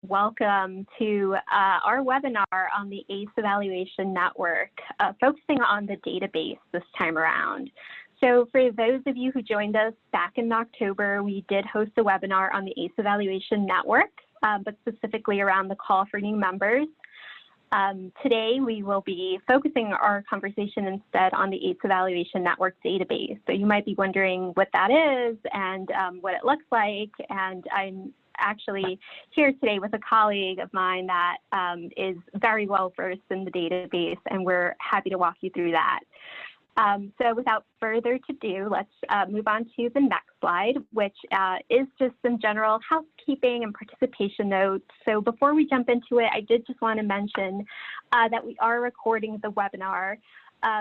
welcome to our webinar on the ACE Evaluation Network, focusing on the database this time around. So for those of you who joined us back in October, we did host a webinar on the ACE Evaluation Network, but specifically around the call for new members. Today, we will be focusing our conversation instead on the ACE Evaluation Network database. So you might be wondering what that is and what it looks like. And I'm actually here today with a colleague of mine that is very well versed in the database, and we're happy to walk you through that. So without further ado, let's move on to the next slide, which is just some general housekeeping and participation notes. So before we jump into it, I did just want to mention that we are recording the webinar.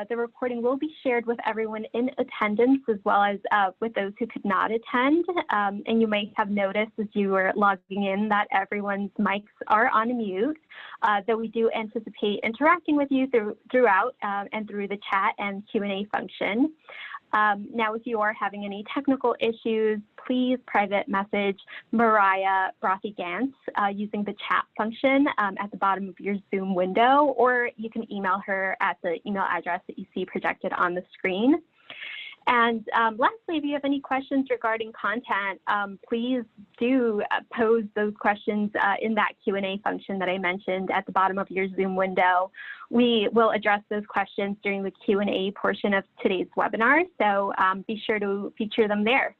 The recording will be shared with everyone in attendance, as well as with those who could not attend. And you may have noticed as you were logging in that everyone's mics are on mute, though we do anticipate interacting with you throughout and through the chat and Q&A function. Now, if you are having any technical issues, please private message Mariah Brothy-Gantz using the chat function at the bottom of your Zoom window, or you can email her at the email address that you see projected on the screen. And lastly, if you have any questions regarding content, please do pose those questions in that Q&A function that I mentioned at the bottom of your Zoom window. We will address those questions during the Q&A portion of today's webinar, so be sure to feature them there.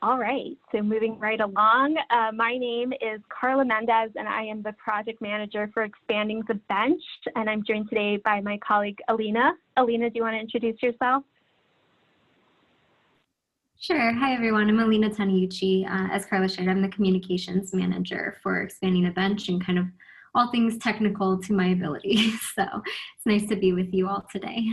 All right, so moving right along, my name is Carla Mendez, and I am the project manager for Expanding the Bench, and I'm joined today by my colleague, Alina. Alina, do you want to introduce yourself? Sure. Hi, everyone. I'm Alina Taniyuchi. As Carla shared, I'm the communications manager for Expanding the Bench and kind of all things technical to my ability. So it's nice to be with you all today.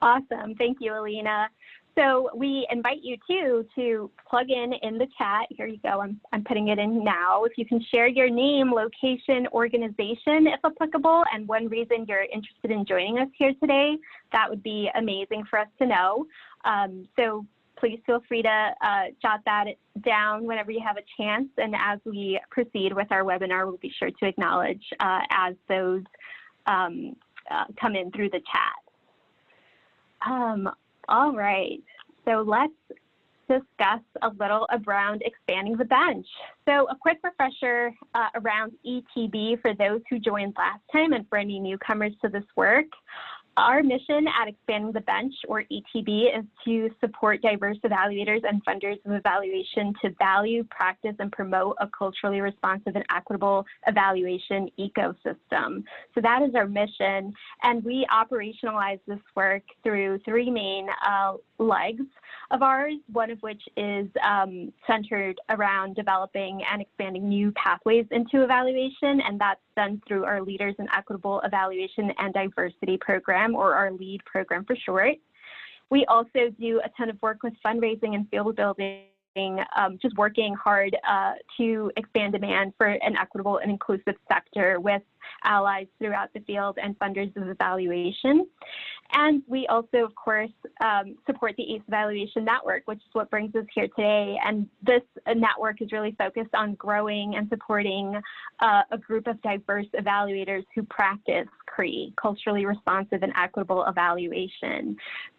Awesome. Thank you, Alina. So we invite you too to plug in the chat. Here you go. I'm putting it in now. If you can share your name, location, organization, if applicable, and one reason you're interested in joining us here today, that would be amazing for us to know. So please feel free to jot that down whenever you have a chance. And as we proceed with our webinar, we'll be sure to acknowledge as those come in through the chat. All right, so let's discuss a little around expanding the bench. So a quick refresher around ETB for those who joined last time and for any newcomers to this work. Our mission at Expanding the Bench, or ETB, is to support diverse evaluators and funders of evaluation to value, practice, and promote a culturally responsive and equitable evaluation ecosystem. So that is our mission, and we operationalize this work through three main legs of ours, one of which is centered around developing and expanding new pathways into evaluation, and that's done through our Leaders in Equitable Evaluation and Diversity program, or our LEAD program for short. We also do a ton of work with fundraising and field building, just working hard to expand demand for an equitable and inclusive sector with allies throughout the field and funders of evaluation. And we also, of course, support the ACE Evaluation Network, which is what brings us here today. And this network is really focused on growing and supporting a group of diverse evaluators who practice CRE, culturally responsive and equitable evaluation.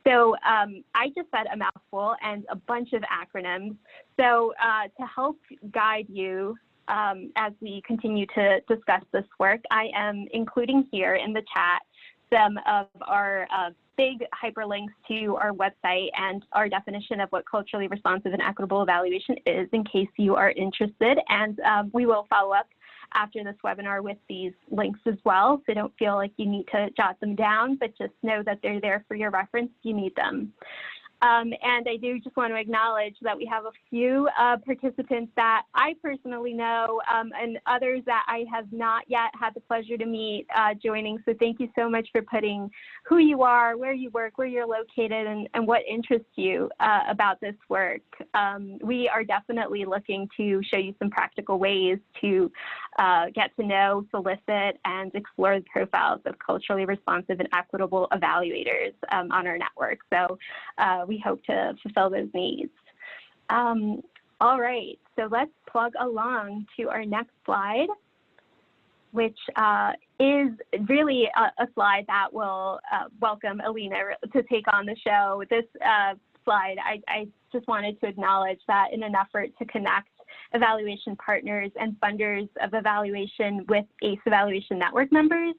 So I just said a mouthful and a bunch of acronyms. So to help guide you as we continue to discuss this work, I am including here in the chat some of our big hyperlinks to our website and our definition of what culturally responsive and equitable evaluation is, in case you are interested. And we will follow up after this webinar with these links as well, so don't feel like you need to jot them down, but just know that they're there for your reference if you need them. And I do just want to acknowledge that we have a few participants that I personally know and others that I have not yet had the pleasure to meet joining. So thank you so much for putting who you are, where you work, where you're located, and what interests you about this work. We are definitely looking to show you some practical ways to get to know, solicit, and explore the profiles of culturally responsive and equitable evaluators on our network. So we hope to fulfill those needs. All right, so let's plug along to our next slide, which is really a slide that will welcome Alina to take on the show. This slide, I just wanted to acknowledge that in an effort to connect evaluation partners and funders of evaluation with ACE Evaluation Network members,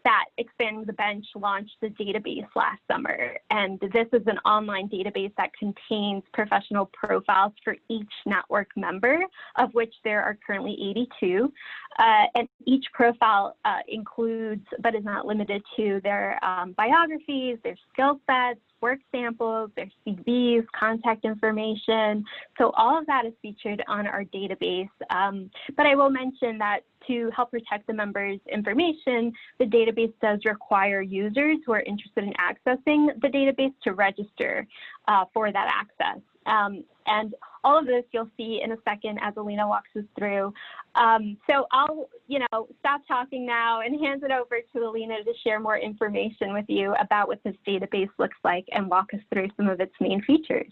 that Expanding the Bench launched the database last summer. And this is an online database that contains professional profiles for each network member, of which there are currently 82. And each profile includes, but is not limited to, their biographies, their skill sets, work samples, their CVs, contact information. So all of that is featured on our database. But I will mention that to help protect the members' information, the database does require users who are interested in accessing the database to register for that access. And all of this you'll see in a second as Alina walks us through. So I'll, stop talking now and hand it over to Alina to share more information with you about what this database looks like and walk us through some of its main features.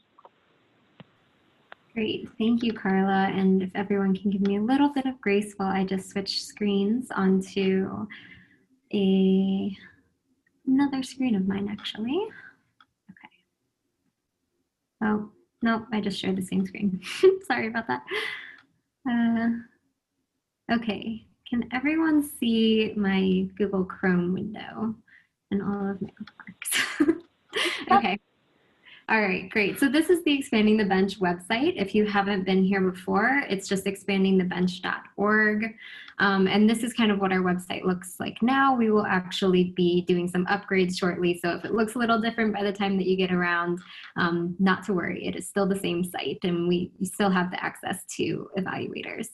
Great, thank you, Carla. And if everyone can give me a little bit of grace while I just switch screens onto another screen of mine, actually. Okay. Oh, no, I just shared the same screen. Sorry about that. Okay, can everyone see my Google Chrome window and all of my bookmarks? Okay. All right, great. So this is the Expanding the Bench website. If you haven't been here before, it's just expandingthebench.org. And this is kind of what our website looks like now. We will actually be doing some upgrades shortly. So if it looks a little different by the time that you get around, not to worry, it is still the same site and we still have the access to evaluators.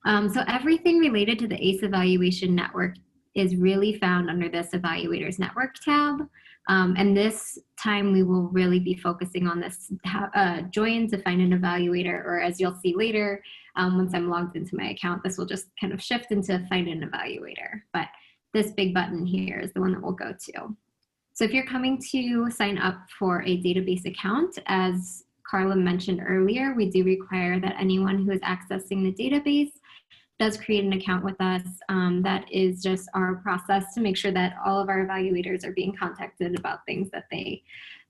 So everything related to the ACE Evaluation Network is really found under this Evaluators Network tab. And this time we will really be focusing on this join to find an evaluator, or as you'll see later, once I'm logged into my account, this will just kind of shift into find an evaluator. But this big button here is the one that we'll go to. So if you're coming to sign up for a database account, as Carla mentioned earlier, we do require that anyone who is accessing the database does create an account with us. That is just our process to make sure that all of our evaluators are being contacted about things that they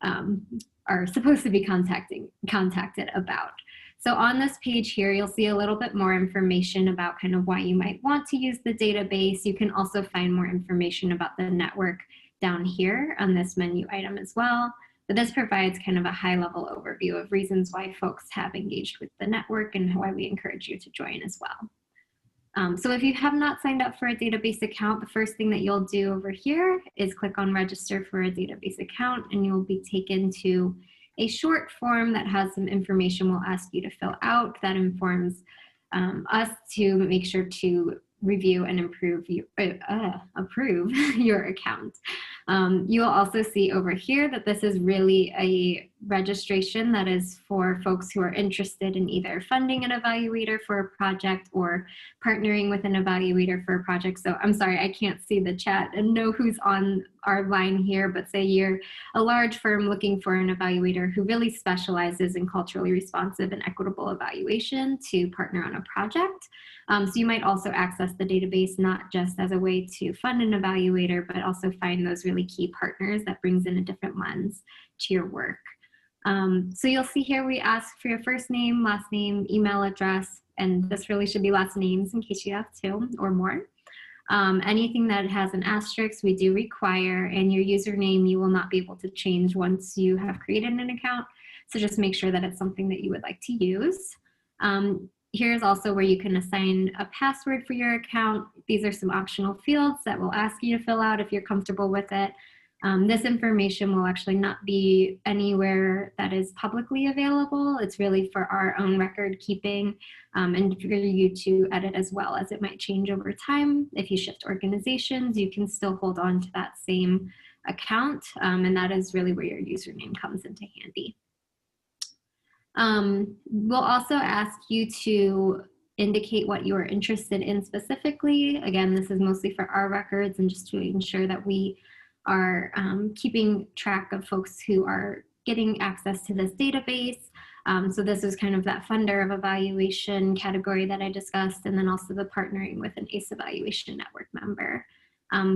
are supposed to be contacted about. So on this page here, you'll see a little bit more information about kind of why you might want to use the database. You can also find more information about the network down here on this menu item as well. But this provides kind of a high-level overview of reasons why folks have engaged with the network and why we encourage you to join as well. So if you have not signed up for a database account, the first thing that you'll do over here is click on register for a database account, and you'll be taken to a short form that has some information we'll ask you to fill out that informs us to make sure to review and approve your account. You will also see over here that this is really a registration that is for folks who are interested in either funding an evaluator for a project or partnering with an evaluator for a project. So I'm sorry, I can't see the chat and know who's on our line here, but say you're a large firm looking for an evaluator who really specializes in culturally responsive and equitable evaluation to partner on a project. So you might also access the database not just as a way to fund an evaluator, but also find those really key partners that brings in a different lens to your work. So you'll see here we ask for your first name, last name, email address, and this really should be last names in case you have two or more. Anything that has an asterisk we do require, and your username you will not be able to change once you have created an account. So just make sure that it's something that you would like to use. Here's also where you can assign a password for your account. These are some optional fields that we'll ask you to fill out if you're comfortable with it. This information will actually not be anywhere that is publicly available. It's really for our own record keeping and for you to edit as well, as it might change over time. If you shift organizations, you can still hold on to that same account, and that is really where your username comes into handy. We'll also ask you to indicate what you are interested in specifically. Again, this is mostly for our records and just to ensure that we are keeping track of folks who are getting access to this database. So this is kind of that funder of evaluation category that I discussed, and then also the partnering with an ACE evaluation network member.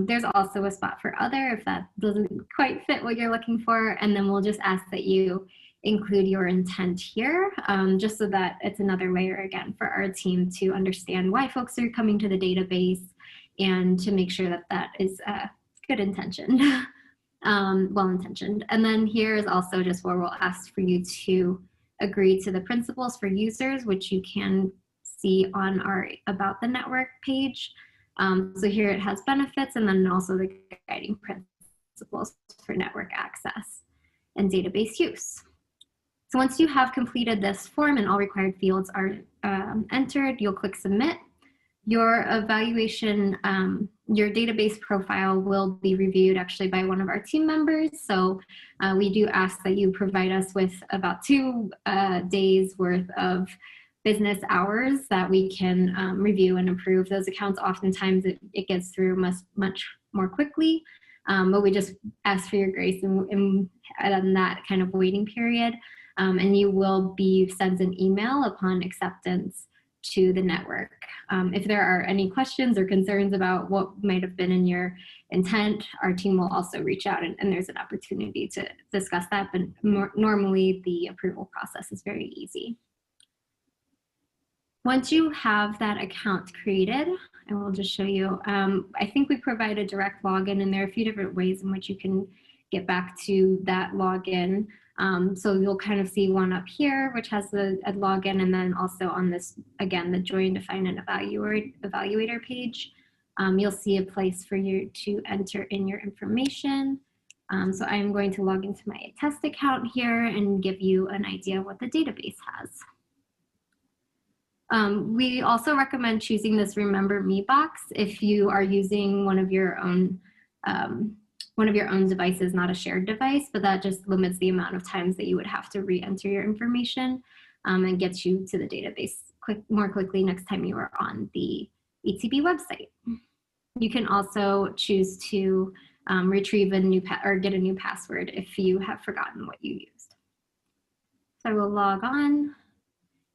There's also a spot for other if that doesn't quite fit what you're looking for, and then we'll just ask that you include your intent here, just so that it's another layer again for our team to understand why folks are coming to the database and to make sure that that is a good intention, well-intentioned. And then here is also just where we'll ask for you to agree to the principles for users, which you can see on our About the Network page. So here it has benefits and then also the guiding principles for network access and database use. So once you have completed this form and all required fields are entered, you'll click submit. Your evaluation, your database profile will be reviewed actually by one of our team members. So we do ask that you provide us with about 2 days worth of business hours that we can review and approve those accounts. Oftentimes it gets through much more quickly, but we just ask for your grace in that kind of waiting period. And you will be sent an email upon acceptance to the network. If there are any questions or concerns about what might have been in your intent, our team will also reach out and there's an opportunity to discuss that, but normally the approval process is very easy. Once you have that account created, I will just show you, I think we provide a direct login, and there are a few different ways in which you can get back to that login. So you'll kind of see one up here, which has a login, and then also on this, again, the Join, Define, and Evaluator page, you'll see a place for you to enter in your information. So I'm going to log into my test account here and give you an idea of what the database has. We also recommend choosing this Remember Me box if you are using one of your own devices, not a shared device, but that just limits the amount of times that you would have to re-enter your information and gets you to the database more quickly next time you are on the ETB website. You can also choose to retrieve a new or get a new password if you have forgotten what you used. So I will log on.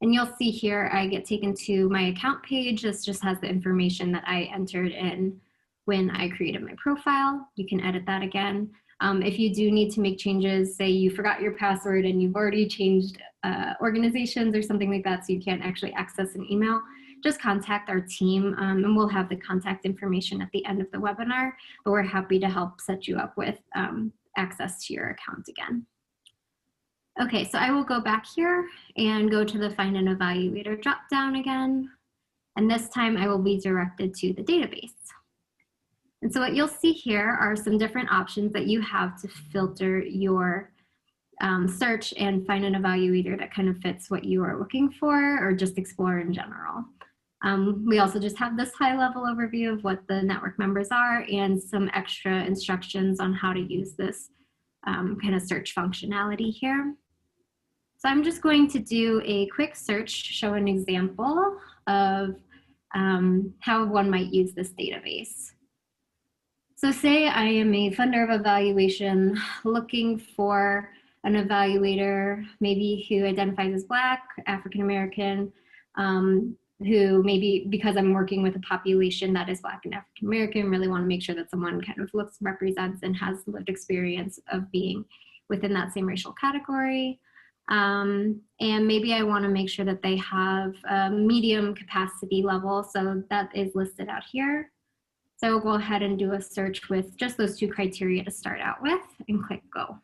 And you'll see here, I get taken to my account page. This just has the information that I entered in when I created my profile. You can edit that again. If you do need to make changes, say you forgot your password and you've already changed organizations or something like that, so you can't actually access an email, just contact our team and we'll have the contact information at the end of the webinar, but we're happy to help set you up with access to your account again. Okay, so I will go back here and go to the Find an Evaluator drop-down again. And this time I will be directed to the database. And so what you'll see here are some different options that you have to filter your search and find an evaluator that kind of fits what you are looking for or just explore in general. We also just have this high-level overview of what the network members are and some extra instructions on how to use this kind of search functionality here. So I'm just going to do a quick search, show an example of how one might use this database. So say I am a funder of evaluation looking for an evaluator, maybe who identifies as Black, African American, who maybe because I'm working with a population that is Black and African American, really want to make sure that someone kind of looks, represents, and has lived experience of being within that same racial category. And maybe I want to make sure that they have a medium capacity level, so that is listed out here. So I will go ahead and do a search with just those 2 criteria to start out with and click go.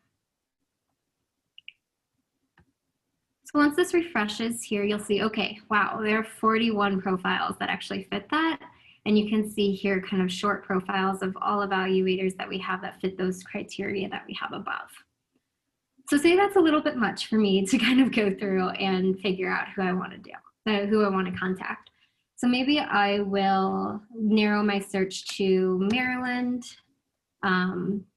So once this refreshes here, you'll see, okay, wow, there are 41 profiles that actually fit that. And you can see here kind of short profiles of all evaluators that we have that fit those criteria that we have above. So say that's a little bit much for me to kind of go through and figure out who I want to do, who I want to contact. So maybe I will narrow my search to Maryland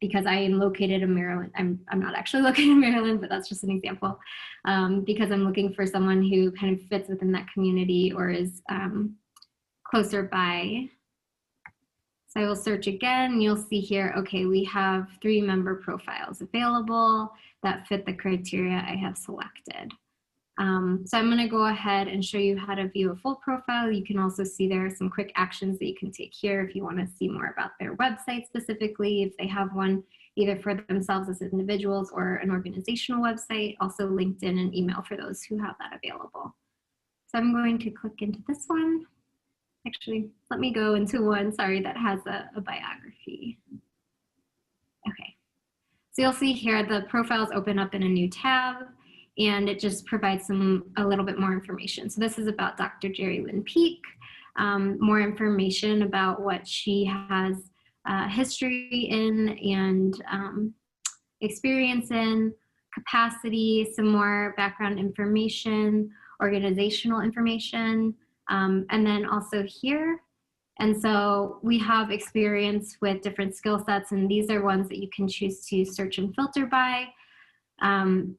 because I am located in Maryland. I'm not actually located in Maryland, but that's just an example because I'm looking for someone who kind of fits within that community or is closer by. So I will search again, and you'll see here, okay, we have 3 member profiles available that fit the criteria I have selected. So I'm going to go ahead and show you how to view a full profile. You can also see there are some quick actions that you can take here if you want to see more about their website specifically, if they have one either for themselves as individuals or an organizational website, also LinkedIn and email for those who have that available. So I'm going to click into this one. Actually, let me go into one, sorry, that has a biography. Okay, so you'll see here the profiles open up in a new tab, and it just provides a little bit more information. So this is about Dr. Jerry Lynn Peak, more information about what she has history in and experience in, capacity, some more background information, organizational information, and then also here. And so we have experience with different skill sets, and these are ones that you can choose to search and filter by.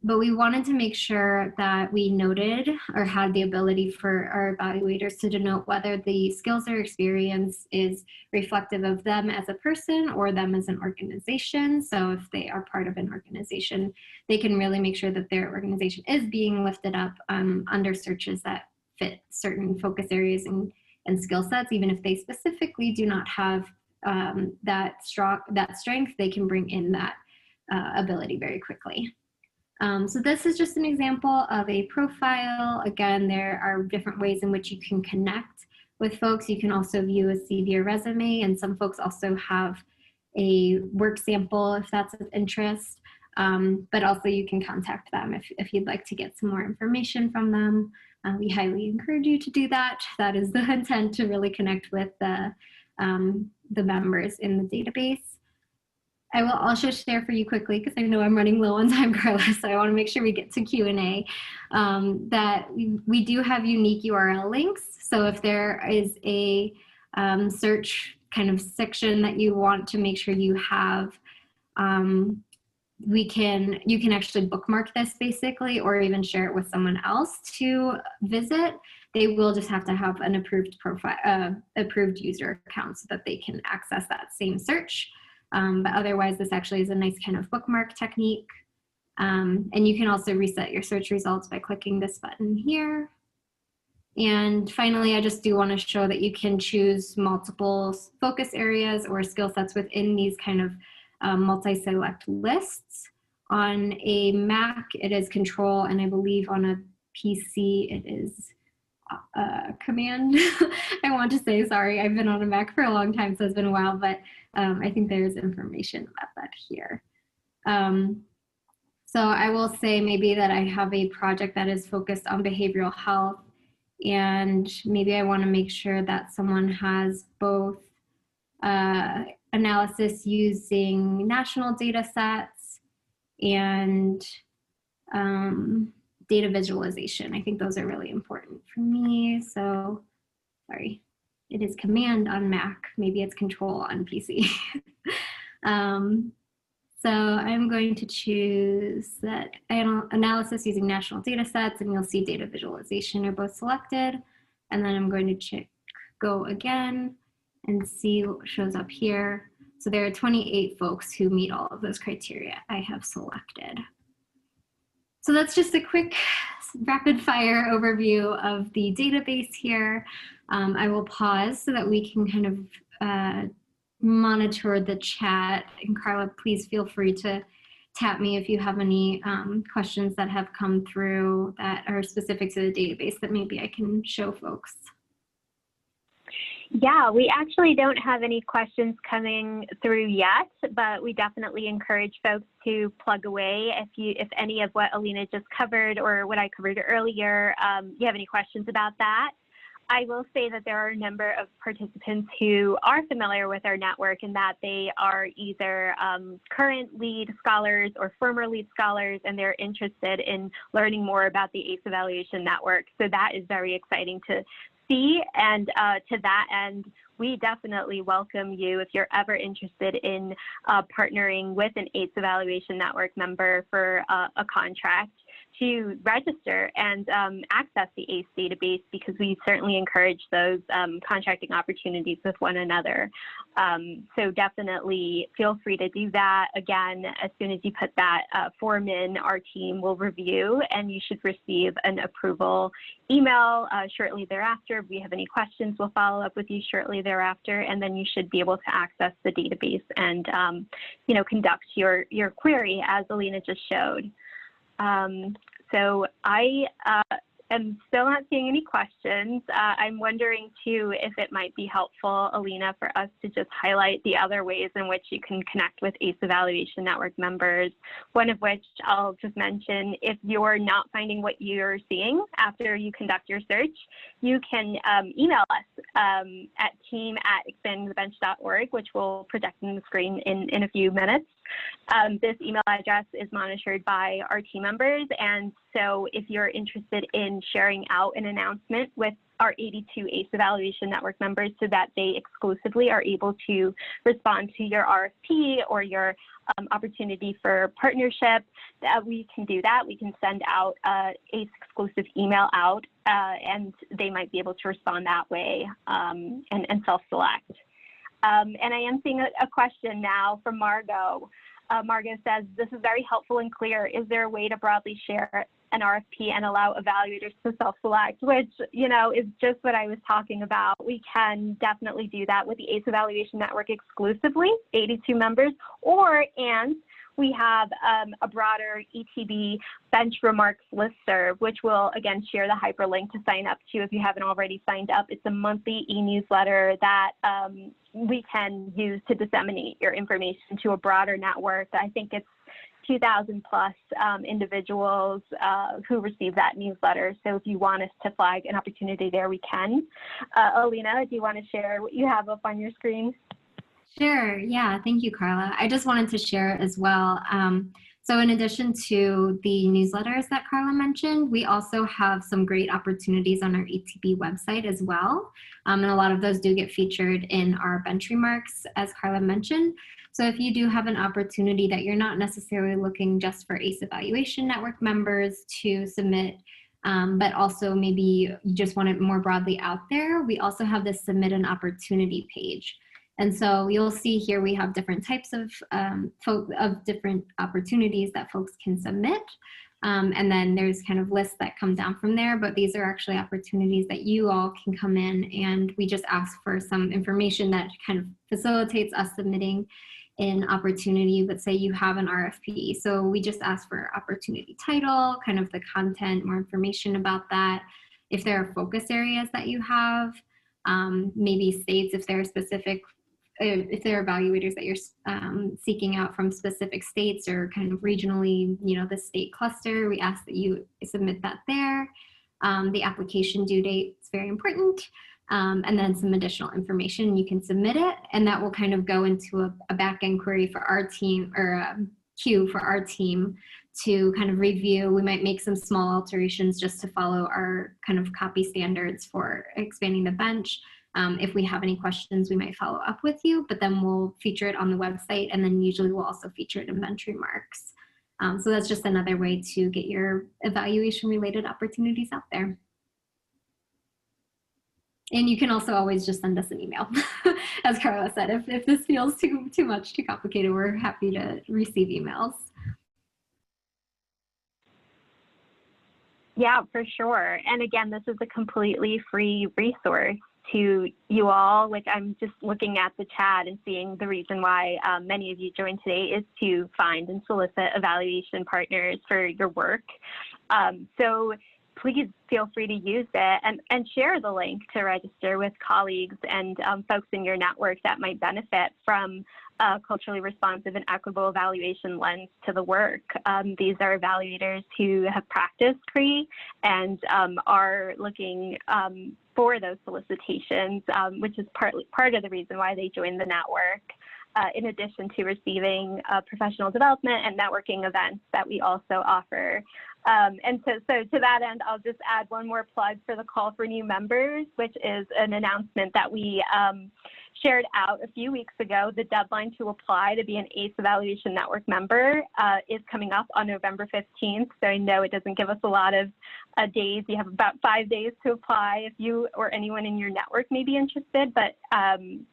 But we wanted to make sure that we noted or had the ability for our evaluators to denote whether the skills or experience is reflective of them as a person or them as an organization. So if they are part of an organization, they can really make sure that their organization is being lifted up under searches that fit certain focus areas and skill sets. Even if they specifically do not have that strength, they can bring in that ability very quickly. So this is just an example of a profile. Again, there are different ways in which you can connect with folks. You can also view a CV or resume, and some folks also have a work sample if that's of interest. But also you can contact them if you'd like to get some more information from them. We highly encourage you to do that. That is the intent, to really connect with the members in the database. I will also share for you quickly, because I know I'm running low on time, Carla, so I want to make sure we get to Q&A, that we do have unique URL links. So if there is a search kind of section that you want to make sure you have, you can actually bookmark this basically, or even share it with someone else to visit. They will just have to have an approved profile, approved user account, so that they can access that same search. But otherwise, this actually is a nice kind of bookmark technique. And you can also reset your search results by clicking this button here. And finally, I just do want to show that you can choose multiple focus areas or skill sets within these kind of multi-select lists. On a Mac, it is Control, and I believe on a PC, it is Command. I want to say, sorry, I've been on a Mac for a long time, so it's been a while, but I think there's information about that here. So I will say maybe that I have a project that is focused on behavioral health, and maybe I want to make sure that someone has both analysis using national data sets and data visualization. I think those are really important for me. So, sorry, it is Command on Mac. Maybe it's Control on PC. So I'm going to choose that analysis using national data sets, and you'll see data visualization are both selected. And then I'm going to check go again and see what shows up here. So there are 28 folks who meet all of those criteria I have selected. So that's just a quick rapid fire overview of the database here. I will pause so that we can kind of monitor the chat. And Carla, please feel free to tap me if you have any questions that have come through that are specific to the database that maybe I can show folks. Yeah, we actually don't have any questions coming through yet, but we definitely encourage folks to plug away if any of what Alina just covered or what I covered earlier, you have any questions about that. I will say that there are a number of participants who are familiar with our network and that they are either current lead scholars or former lead scholars, and they're interested in learning more about the ACE Evaluation Network. So that is very exciting to see. And to that end, we definitely welcome you if you're ever interested in partnering with an ACE Evaluation Network member for a contract. to register and access the ACE database, because we certainly encourage those contracting opportunities with one another. So definitely feel free to do that. Again, as soon as you put that form in, our team will review, and you should receive an approval email shortly thereafter. If we have any questions, we'll follow up with you shortly thereafter, and then you should be able to access the database and conduct your query as Alina just showed. So I am still not seeing any questions. I'm wondering too if it might be helpful, Alina, for us to just highlight the other ways in which you can connect with ACE Evaluation Network members. One of which I'll just mention, if you're not finding what you're seeing after you conduct your search, you can email us at team@expandingthebench.org, which we'll project on the screen in a few minutes. This email address is monitored by our team members, and so if you're interested in sharing out an announcement with our 82 ACE Evaluation Network members so that they exclusively are able to respond to your RFP or your opportunity for partnership, we can do that. We can send out ACE exclusive email out, and they might be able to respond that way and self-select. And I am seeing a question now from Margot. Margot says, this is very helpful and clear. Is there a way to broadly share an RFP and allow evaluators to self-select, which, is just what I was talking about. We can definitely do that with the ACE Evaluation Network exclusively, 82 members, and we have a broader ETB bench remarks listserv, which will, again, share the hyperlink to sign up to if you haven't already signed up. It's a monthly e-newsletter that we can use to disseminate your information to a broader network. I think it's 2,000 plus individuals who receive that newsletter. So if you want us to flag an opportunity there, we can. Alina, do you want to share what you have up on your screen? Sure. Yeah. Thank you, Carla. I just wanted to share as well. So in addition to the newsletters that Carla mentioned, we also have some great opportunities on our ETB website as well. And a lot of those do get featured in our bench remarks, as Carla mentioned. So if you do have an opportunity that you're not necessarily looking just for ACE Evaluation Network members to submit, but also maybe you just want it more broadly out there, we also have this submit an opportunity page. And so you'll see here we have different types of different opportunities that folks can submit. And then there's kind of lists that come down from there, but these are actually opportunities that you all can come in, and we just ask for some information that kind of facilitates us submitting an opportunity. Let's say you have an RFP. So we just ask for opportunity title, kind of the content, more information about that. If there are focus areas that you have, maybe states, if there are specific, if there are evaluators that you're seeking out from specific states or kind of regionally, the state cluster, we ask that you submit that there. The application due date is very important. And then some additional information, you can submit it, and that will kind of go into a back-end query for our team, or a queue for our team to kind of review. We might make some small alterations just to follow our kind of copy standards for expanding the bench. If we have any questions, we might follow up with you, but then we'll feature it on the website, and then usually we'll also feature it in bench remarks. So that's just another way to get your evaluation-related opportunities out there. And you can also always just send us an email. As Carla said, if this feels too much, too complicated, we're happy to receive emails. Yeah, for sure. And again, this is a completely free resource to you all. Like, I'm just looking at the chat and seeing the reason why many of you joined today is to find and solicit evaluation partners for your work. So please feel free to use it and share the link to register with colleagues and folks in your network that might benefit from a culturally responsive and equitable evaluation lens to the work. These are evaluators who have practiced CRE and are looking for those solicitations, which is part of the reason why they joined the network. In addition to receiving professional development and networking events that we also offer And so to that end, I'll just add one more plug for the call for new members, which is an announcement that we shared out a few weeks ago. The deadline to apply to be an ACE Evaluation Network member is coming up on November 15th. So I know it doesn't give us a lot of days. You have about 5 days to apply if you or anyone in your network may be interested, but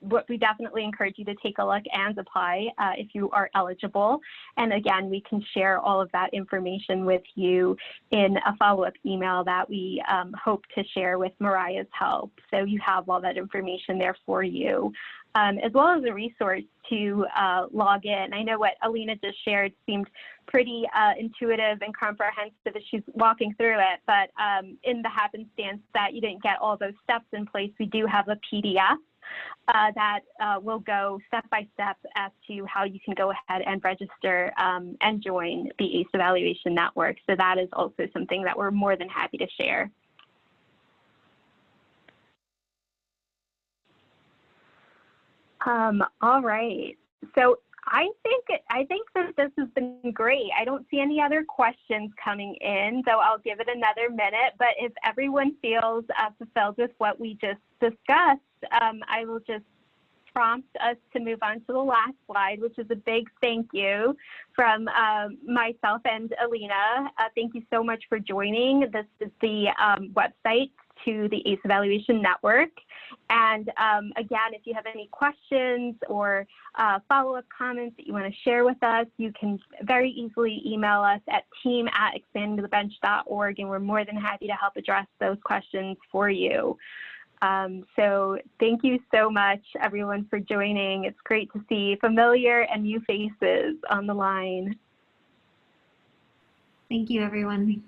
what we definitely encourage you to take a look and apply if you are eligible. And again, we can share all of that information with you in a follow-up email that we hope to share with Mariah's help. So you have all that information there for you, as well as a resource to log in. I know what Alina just shared seemed pretty intuitive and comprehensive as she's walking through it, but in the happenstance that you didn't get all those steps in place, we do have a PDF that will go step by step as to how you can go ahead and register and join the ACE Evaluation Network. So that is also something that we're more than happy to share. All right. So I think that this has been great. I don't see any other questions coming in, so I'll give it another minute. But if everyone feels fulfilled with what we just discussed, I will just prompt us to move on to the last slide, which is a big thank you from myself and Alina. Thank you so much for joining. This is the website to the ACE Evaluation Network. And again, if you have any questions or follow-up comments that you want to share with us, you can very easily email us at team@expandingthebench.org, and we're more than happy to help address those questions for you. So thank you so much, everyone, for joining. It's great to see familiar and new faces on the line. Thank you, everyone.